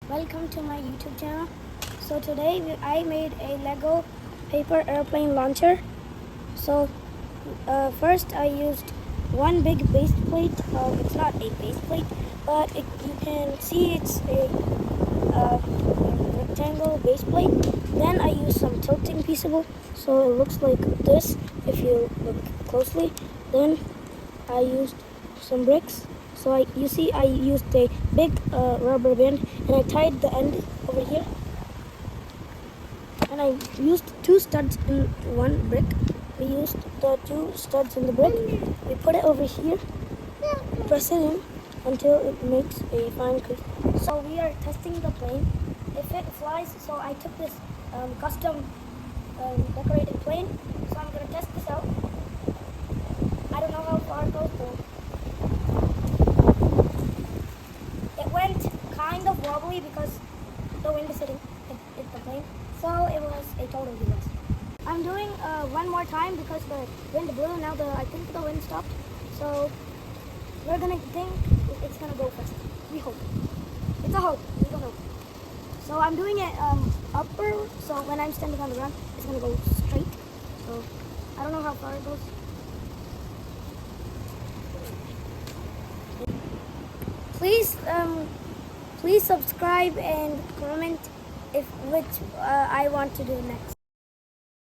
Welcome to my YouTube channel. So today I made a Lego paper airplane launcher. So first I used one big base plate. It's not a base plate, but you can see it's a rectangle base plate. Then I used some tilting peaceable, so it looks like this if you look closely. Then I used some bricks. So I used a big rubber band and I tied the end over here. And I used two studs in one brick. We used the two studs in the brick. We put it over here, press it in until it makes a fine crease. So we are testing the plane. If it flies, so I took this custom decorated plane. So I'm going to test this out. I don't know how far it goes though. It went kind of wobbly because the wind is hitting the plane. So it was a total disaster. I'm doing one more time because the wind blew. Now I think the wind stopped. So we're gonna think it's gonna go fast. We hope. It's a hope. We don't know. So I'm doing it upper. So when I'm standing on the ground, it's gonna go straight. So I don't know how far it goes. Please subscribe and comment which I want to do next.